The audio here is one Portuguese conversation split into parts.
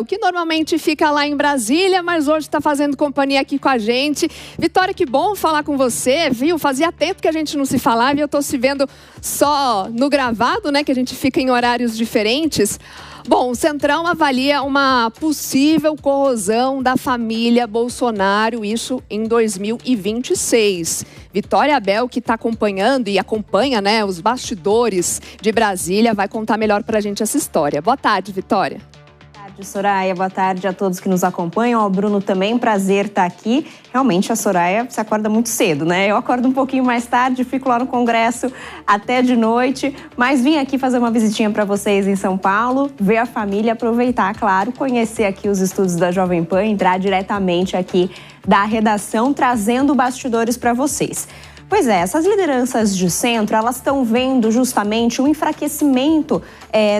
O que normalmente fica lá em Brasília, mas hoje está fazendo companhia aqui com a gente. Vitória, que bom falar com você, viu? Fazia tempo que a gente não se falava e eu estou se vendo só no gravado, né? Que a gente fica em horários diferentes. Bom, o Centrão avalia uma possível corrosão da família Bolsonaro, isso em 2026. Vitória Abel, que está acompanhando e acompanha, né, os bastidores de Brasília, vai contar melhor para a gente essa história. Boa tarde, Vitória. Boa tarde, Soraya. Boa tarde a todos que nos acompanham. Ao Bruno também, prazer estar aqui. Realmente a Soraya se acorda muito cedo, né? Eu acordo um pouquinho mais tarde, fico lá no Congresso até de noite, mas vim aqui fazer uma visitinha para vocês em São Paulo, ver a família, aproveitar, claro, conhecer aqui os estúdios da Jovem Pan, entrar diretamente aqui da redação, trazendo bastidores para vocês. Pois é, essas lideranças de centro, elas estão vendo justamente o enfraquecimento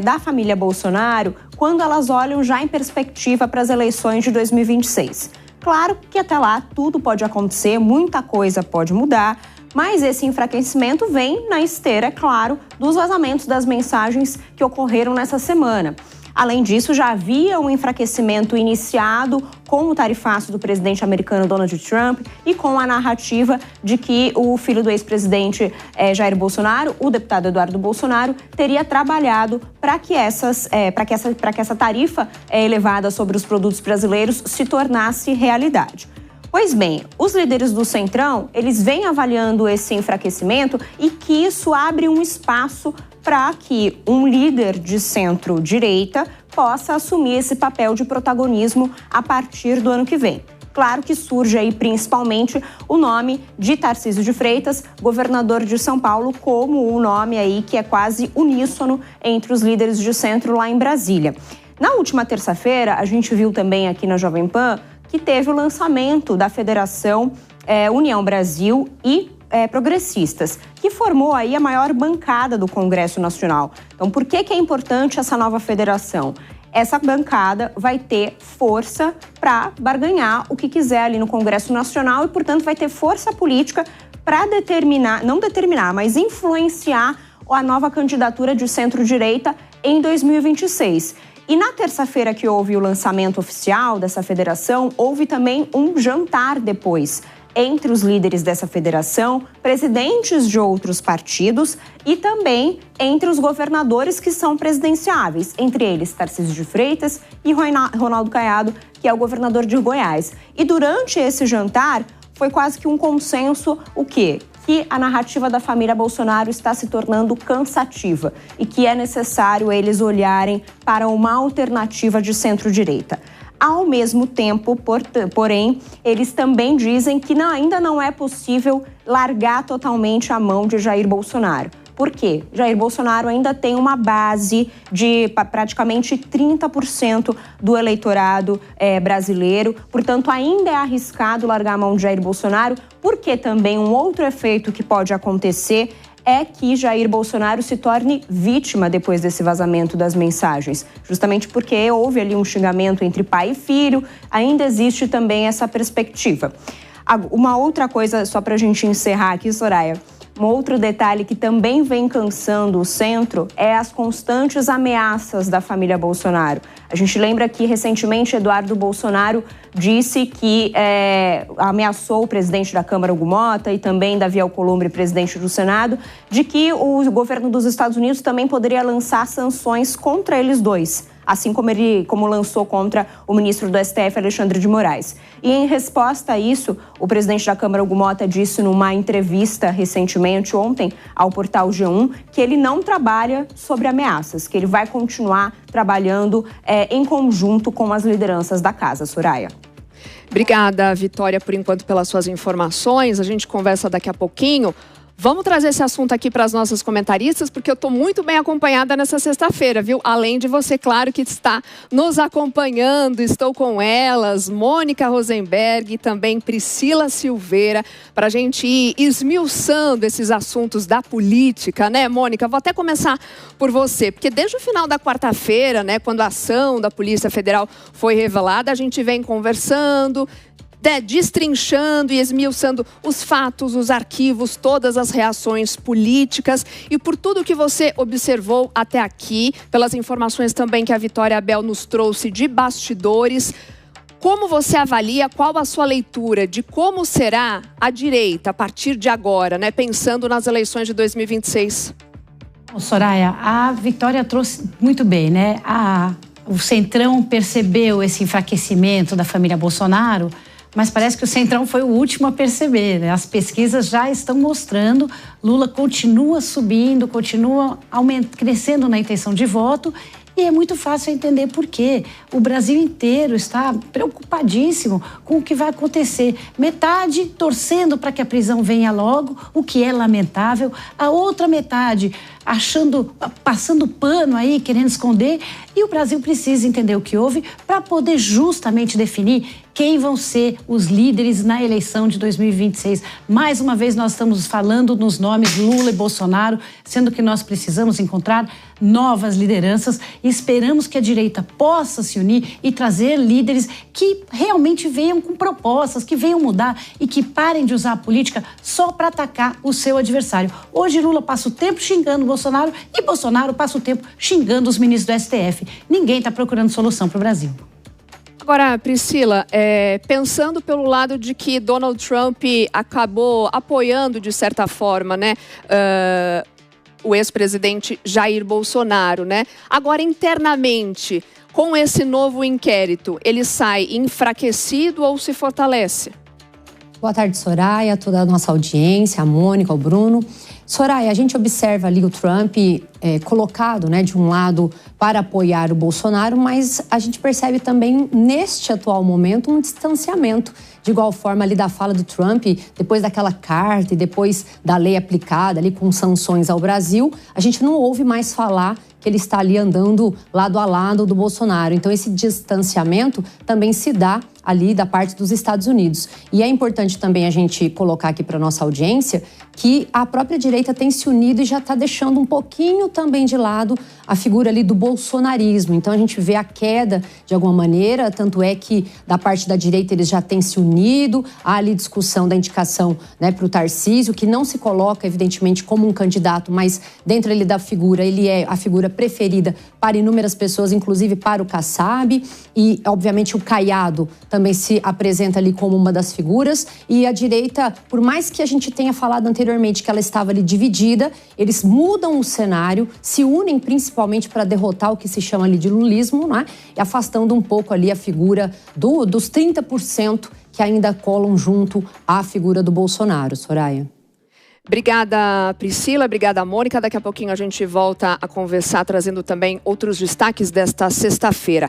da família Bolsonaro quando elas olham já em perspectiva para as eleições de 2026. Claro que até lá tudo pode acontecer, muita coisa pode mudar, mas esse enfraquecimento vem na esteira, é claro, dos vazamentos das mensagens que ocorreram nessa semana. Além disso, já havia um enfraquecimento iniciado com o tarifaço do presidente americano Donald Trump e com a narrativa de que o filho do ex-presidente Jair Bolsonaro, o deputado Eduardo Bolsonaro, teria trabalhado para que essa tarifa elevada sobre os produtos brasileiros se tornasse realidade. Pois bem, os líderes do Centrão, eles vêm avaliando esse enfraquecimento e que isso abre um espaço para que um líder de centro-direita possa assumir esse papel de protagonismo a partir do ano que vem. Claro que surge aí principalmente o nome de Tarcísio de Freitas, governador de São Paulo, como um nome aí que é quase uníssono entre os líderes de centro lá em Brasília. Na última terça-feira, a gente viu também aqui na Jovem Pan que teve o lançamento da Federação União Brasil e Progressistas, que formou aí a maior bancada do Congresso Nacional. Então, por que é importante essa nova federação? Essa bancada vai ter força para barganhar o que quiser ali no Congresso Nacional e, portanto, vai ter força política para mas influenciar a nova candidatura de centro-direita em 2026. E na terça-feira que houve o lançamento oficial dessa federação, houve também um jantar depois entre os líderes dessa federação, presidentes de outros partidos e também entre os governadores que são presidenciáveis, entre eles Tarcísio de Freitas e Ronaldo Caiado, que é o governador de Goiás. E durante esse jantar foi quase que um consenso, o quê? Que a narrativa da família Bolsonaro está se tornando cansativa e que é necessário eles olharem para uma alternativa de centro-direita. Ao mesmo tempo, porém, eles também dizem que ainda não é possível largar totalmente a mão de Jair Bolsonaro. Por quê? Jair Bolsonaro ainda tem uma base de praticamente 30% do eleitorado brasileiro, portanto, ainda é arriscado largar a mão de Jair Bolsonaro, porque também um outro efeito que pode acontecer é que Jair Bolsonaro se torne vítima depois desse vazamento das mensagens. Justamente porque houve ali um xingamento entre pai e filho, ainda existe também essa perspectiva. Uma outra coisa, só para a gente encerrar aqui, Soraya, um outro detalhe que também vem cansando o centro é as constantes ameaças da família Bolsonaro. A gente lembra que recentemente Eduardo Bolsonaro disse que ameaçou o presidente da Câmara, Hugo Mota, e também Davi Alcolumbre, presidente do Senado, de que o governo dos Estados Unidos também poderia lançar sanções contra eles dois, assim como lançou contra o ministro do STF, Alexandre de Moraes. E em resposta a isso, o presidente da Câmara, Hugo Mota, disse numa entrevista recentemente, ontem, ao portal G1, que ele não trabalha sobre ameaças, que ele vai continuar trabalhando em conjunto com as lideranças da casa. Soraya. Obrigada, Vitória, por enquanto, pelas suas informações. A gente conversa daqui a pouquinho. Vamos trazer esse assunto aqui para as nossas comentaristas, porque eu estou muito bem acompanhada nessa sexta-feira, viu? Além de você, claro, que está nos acompanhando, estou com elas, Mônica Rosenberg e também Priscila Silveira, para a gente ir esmiuçando esses assuntos da política, né, Mônica? Vou até começar por você, porque desde o final da quarta-feira, né, quando a ação da Polícia Federal foi revelada, a gente vem conversando, destrinchando e esmiuçando os fatos, os arquivos, todas as reações políticas e por tudo que você observou até aqui, pelas informações também que a Vitória Abel nos trouxe de bastidores. Como você avalia, qual a sua leitura de como será a direita a partir de agora, né, pensando nas eleições de 2026? Soraya, a Vitória trouxe muito bem, né? O Centrão percebeu esse enfraquecimento da família Bolsonaro, mas parece que o Centrão foi o último a perceber, né? As pesquisas já estão mostrando, Lula continua subindo, continua crescendo na intenção de voto. E é muito fácil entender por quê. O Brasil inteiro está preocupadíssimo com o que vai acontecer. Metade torcendo para que a prisão venha logo, o que é lamentável. A outra metade passando pano aí, querendo esconder. E o Brasil precisa entender o que houve para poder justamente definir quem vão ser os líderes na eleição de 2026. Mais uma vez nós estamos falando nos nomes Lula e Bolsonaro, sendo que nós precisamos encontrar novas lideranças e esperamos que a direita possa se unir e trazer líderes que realmente venham com propostas, que venham mudar e que parem de usar a política só para atacar o seu adversário. Hoje Lula passa o tempo xingando Bolsonaro e Bolsonaro passa o tempo xingando os ministros do STF. Ninguém está procurando solução para o Brasil. Agora, Priscila, pensando pelo lado de que Donald Trump acabou apoiando, de certa forma, né, o ex-presidente Jair Bolsonaro, né? Agora, internamente, com esse novo inquérito, ele sai enfraquecido ou se fortalece? Boa tarde, Soraya, toda a nossa audiência, a Mônica, o Bruno. Soraya, a gente observa ali o Trump colocado, né, de um lado para apoiar o Bolsonaro, mas a gente percebe também neste atual momento um distanciamento. De igual forma ali da fala do Trump, depois daquela carta e depois da lei aplicada ali com sanções ao Brasil, a gente não ouve mais falar que ele está ali andando lado a lado do Bolsonaro. Então esse distanciamento também se dá ali da parte dos Estados Unidos. E é importante também a gente colocar aqui para a nossa audiência que a própria direita tem se unido e já está deixando um pouquinho também de lado a figura ali do bolsonarismo. Então a gente vê a queda de alguma maneira, tanto é que da parte da direita eles já têm se unido, há ali discussão da indicação, né, para o Tarcísio, que não se coloca evidentemente como um candidato, mas dentro ali da figura, ele é a figura preferida para inúmeras pessoas, inclusive para o Kassab, e obviamente o Caiado também se apresenta ali como uma das figuras, e a direita, por mais que a gente tenha falado anteriormente que ela estava ali dividida, eles mudam o cenário, se unem principalmente para derrotar o que se chama ali de lulismo, né? E afastando um pouco ali a figura dos 30% que ainda colam junto à figura do Bolsonaro, Soraya. Obrigada, Priscila. Obrigada, Mônica. Daqui a pouquinho a gente volta a conversar, trazendo também outros destaques desta sexta-feira.